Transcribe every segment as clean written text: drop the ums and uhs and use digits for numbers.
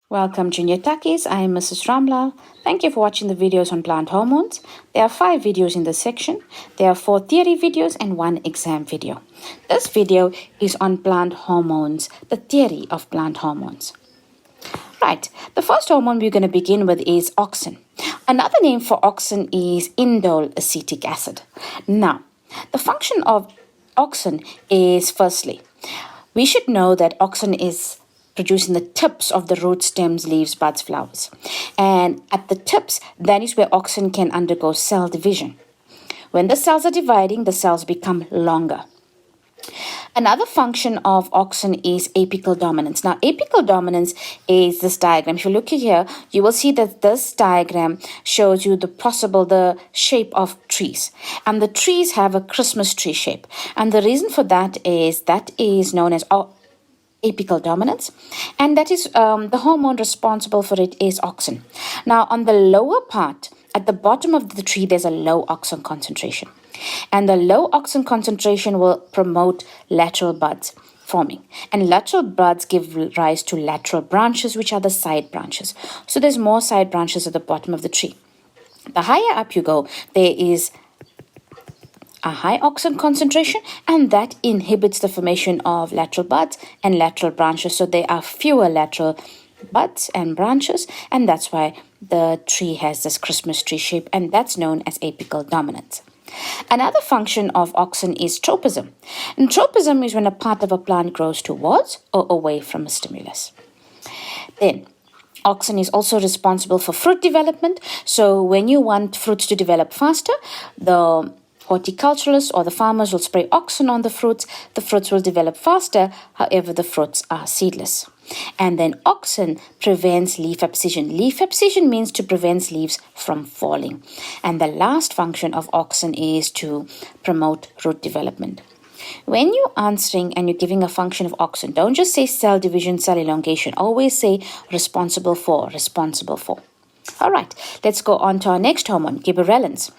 Welcome Junior Takis, I am Mrs. Ramlal. Thank you for watching the videos on plant hormones. There are 5 videos in this section. There are 4 theory videos and 1 exam video. This video is on plant hormones, the theory of plant hormones. Right, the first hormone we're going to begin with is auxin. Another name for auxin is indole acetic acid. Now, the function of auxin is firstly, we should know that auxin is produced in the tips of the root, stems, leaves, buds, flowers. And at the tips, that is where auxin can undergo cell division. When the cells are dividing, the cells become longer. Another function of auxin is apical dominance. Now, apical dominance is this diagram. If you look here, you will see that this diagram shows you the shape of trees. And the trees have a Christmas tree shape. And the reason for that is known as apical dominance, and that is the hormone responsible for it is auxin. Now, on the lower part, at the bottom of the tree, there's a low auxin concentration. And the low auxin concentration will promote lateral buds forming. And lateral buds give rise to lateral branches, which are the side branches. So there's more side branches at the bottom of the tree. The higher up you go, there is a high auxin concentration, and that inhibits the formation of lateral buds and lateral branches. So there are fewer lateral buds and branches, and that's why the tree has this Christmas tree shape, and that's known as apical dominance. Another function of auxin is tropism. And tropism is when a part of a plant grows towards or away from a stimulus. Then, auxin is also responsible for fruit development. So when you want fruits to develop faster, the horticulturalists or the farmers will spray auxin on the fruits will develop faster, however the fruits are seedless. And then auxin prevents leaf abscission. Leaf abscission means to prevent leaves from falling. And the last function of auxin is to promote root development. When you're answering and you're giving a function of auxin, don't just say cell division, cell elongation. Always say responsible for. All right, let's go on to our next hormone, gibberellins.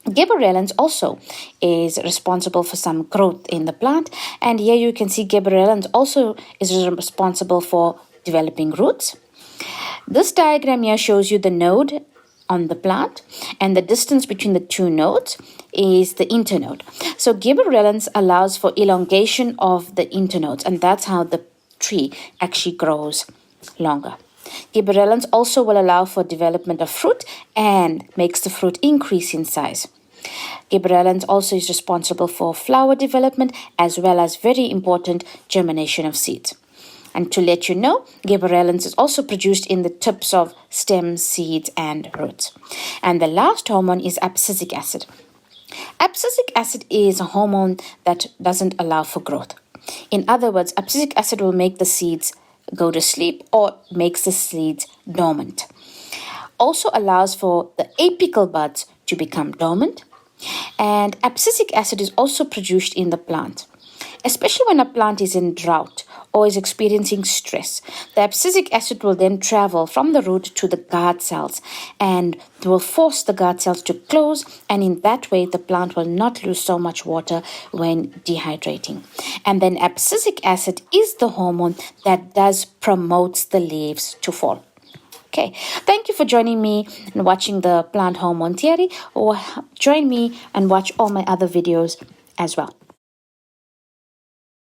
Gibberellins also is responsible for some growth in the plant, and here you can see gibberellins also is responsible for developing roots. This diagram here shows you the node on the plant, and the distance between the 2 nodes is the internode. So gibberellins allows for elongation of the internodes, and that's how the tree actually grows longer. Gibberellins also will allow for development of fruit and makes the fruit increase in size. Gibberellins also is responsible for flower development as well as very important germination of seeds. And to let you know, gibberellins is also produced in the tips of stems, seeds, and roots. And the last hormone is abscisic acid. Abscisic acid is a hormone that doesn't allow for growth. In other words, abscisic acid will make the seeds go to sleep or makes the seeds dormant. Also allows for the apical buds to become dormant. And abscisic acid is also produced in the plant, especially when a plant is in drought or is experiencing stress. The abscisic acid will then travel from the root to the guard cells and will force the guard cells to close, and in that way the plant will not lose so much water when dehydrating. And then abscisic acid is the hormone that promotes the leaves to fall. Okay, thank you for joining me and watching the plant hormone theory, or join me and watch all my other videos as well.